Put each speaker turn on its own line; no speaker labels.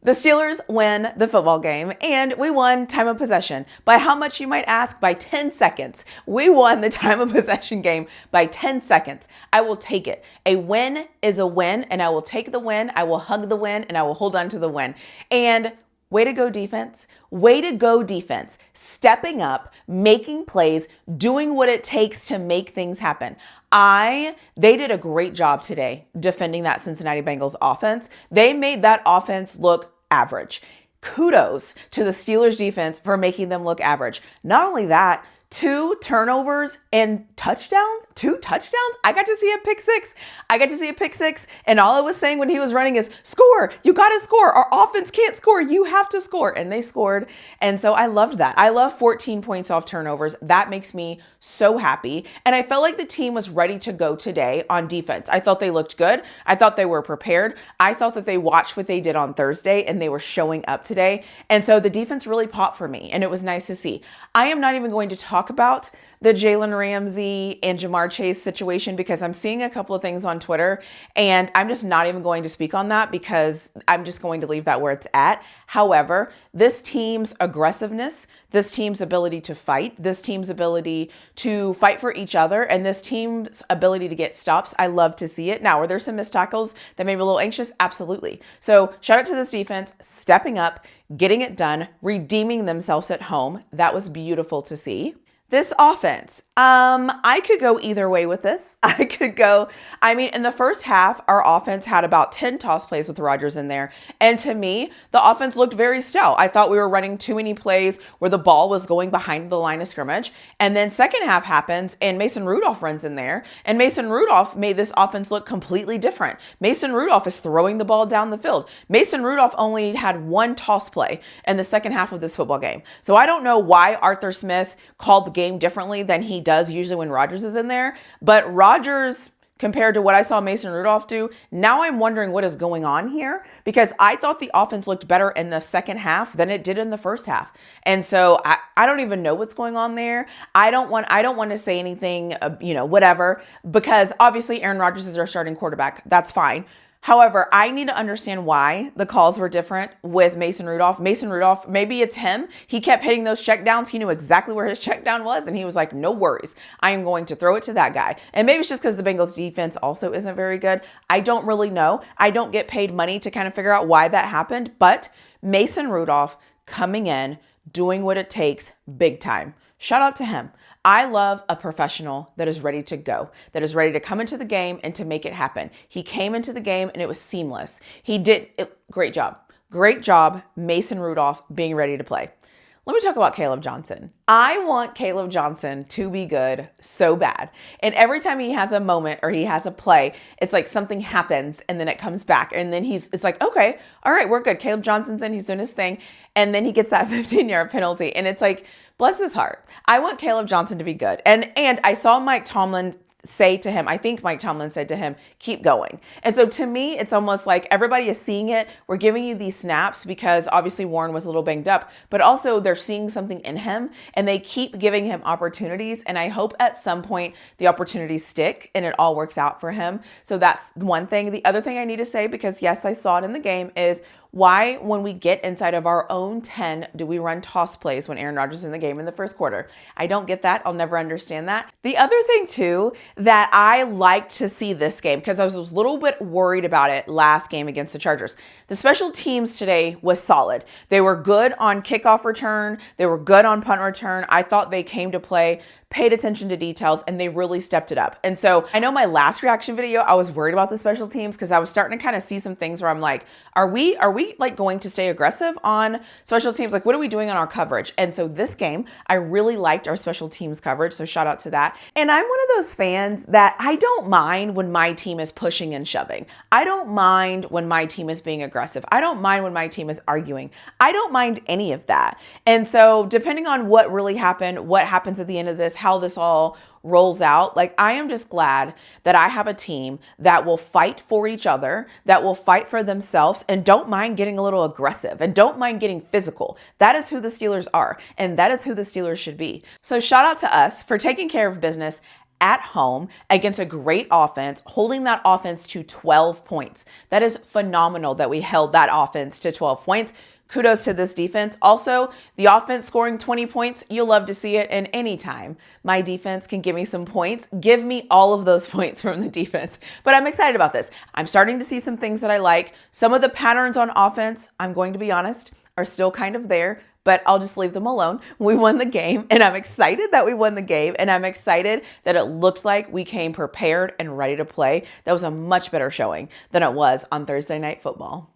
The Steelers win the football game, and we won time of possession. By how much, you might ask? By 10 seconds. We won the time of possession game by 10 seconds. I will take it. A win is a win, and I will take the win. I will hug the win, and I will hold on to the win. And way to go, defense. Way to go, defense. Stepping up, making plays, doing what it takes to make things happen. They did a great job today defending that Cincinnati Bengals offense. They made that offense look average. Kudos to the Steelers defense for making them look average. Not only that, 2 turnovers and touchdowns, 2 touchdowns. I got to see a pick six. And all I was saying when he was running is, score, you got to score. Our offense can't score. You have to score. And they scored. And so I loved that. I love 14 points off turnovers. That makes me so happy. And I felt like the team was ready to go today on defense. I thought they looked good. I thought they were prepared. I thought that they watched what they did on Thursday and they were showing up today. And so the defense really popped for me and it was nice to see. I am not even going to talk about the Jalen Ramsey and Jamar Chase situation because I'm seeing a couple of things on Twitter and I'm just not even going to speak on that because I'm just going to leave that where it's at. However, this team's aggressiveness, this team's ability to fight, this team's ability to fight for each other, and this team's ability to get stops, I love to see it. Now, were there some missed tackles that made me a little anxious? Absolutely. So shout out to this defense, stepping up, getting it done, redeeming themselves at home. That was beautiful to see. This offense, I could go either way with this. In the first half, our offense had about 10 toss plays with Rodgers in there. And to me, the offense looked very stout. I thought we were running too many plays where the ball was going behind the line of scrimmage. And then second half happens and Mason Rudolph runs in there. And Mason Rudolph made this offense look completely different. Mason Rudolph is throwing the ball down the field. Mason Rudolph only had 1 toss play in the second half of this football game. So I don't know why Arthur Smith called the game differently than he does usually when Rodgers is in there. But Rodgers, compared to what I saw Mason Rudolph do, now I'm wondering what is going on here because I thought the offense looked better in the second half than it did in the first half. And so I don't even know what's going on there. I don't want to say anything, whatever, because obviously Aaron Rodgers is our starting quarterback. That's fine. However, I need to understand why the calls were different with Mason Rudolph. Mason Rudolph, maybe it's him. He kept hitting those checkdowns. He knew exactly where his checkdown was. And he was like, no worries. I am going to throw it to that guy. And maybe it's just because the Bengals defense also isn't very good. I don't really know. I don't get paid money to kind of figure out why that happened. But Mason Rudolph coming in, doing what it takes, big time. Shout out to him. I love a professional that is ready to go, that is ready to come into the game and to make it happen. He came into the game and it was seamless. He did it. Great job. Great job, Mason Rudolph, being ready to play. Let me talk about Caleb Johnson. I want Caleb Johnson to be good so bad. And every time he has a moment or he has a play, it's like something happens and then it comes back. And then it's like, okay, all right, we're good. Caleb Johnson's in, he's doing his thing. And then he gets that 15-yard penalty. And it's like, bless his heart. I want Caleb Johnson to be good. And I saw Mike Tomlin say to him, I think Mike Tomlin said to him, keep going. And so to me, it's almost like everybody is seeing it. We're giving you these snaps because obviously Warren was a little banged up, but also they're seeing something in him and they keep giving him opportunities. And I hope at some point the opportunities stick and it all works out for him. So that's one thing. The other thing I need to say, because yes, I saw it in the game, is why, when we get inside of our own 10, do we run toss plays when Aaron Rodgers is in the game in the first quarter? I don't get that. I'll never understand that. The other thing too, that I liked to see this game, because I was a little bit worried about it last game against the Chargers. The special teams today was solid. They were good on kickoff return. They were good on punt return. I thought they came to play, paid attention to details, and they really stepped it up. And so I know my last reaction video, I was worried about the special teams because I was starting to kind of see some things where I'm like, are we like going to stay aggressive on special teams? Like, what are we doing on our coverage? And so this game, I really liked our special teams coverage. So shout out to that. And I'm one of those fans that I don't mind when my team is pushing and shoving. I don't mind when my team is being aggressive. I don't mind when my team is arguing. I don't mind any of that. And so depending on what really happened, what happens at the end of this, how this all rolls out, like, I am just glad that I have a team that will fight for each other, that will fight for themselves, and don't mind getting a little aggressive and don't mind getting physical. That is who the Steelers are, and that is who the Steelers should be. So shout out to us for taking care of business at home against a great offense, holding that offense to 12 points. That is phenomenal that we held that offense to 12 points. Kudos to this defense. Also, the offense scoring 20 points, you'll love to see it. And anytime my defense can give me some points, give me all of those points from the defense. But I'm excited about this. I'm starting to see some things that I like. Some of the patterns on offense, I'm going to be honest, are still kind of there, but I'll just leave them alone. We won the game, and I'm excited that we won the game, and I'm excited that it looks like we came prepared and ready to play. That was a much better showing than it was on Thursday Night Football.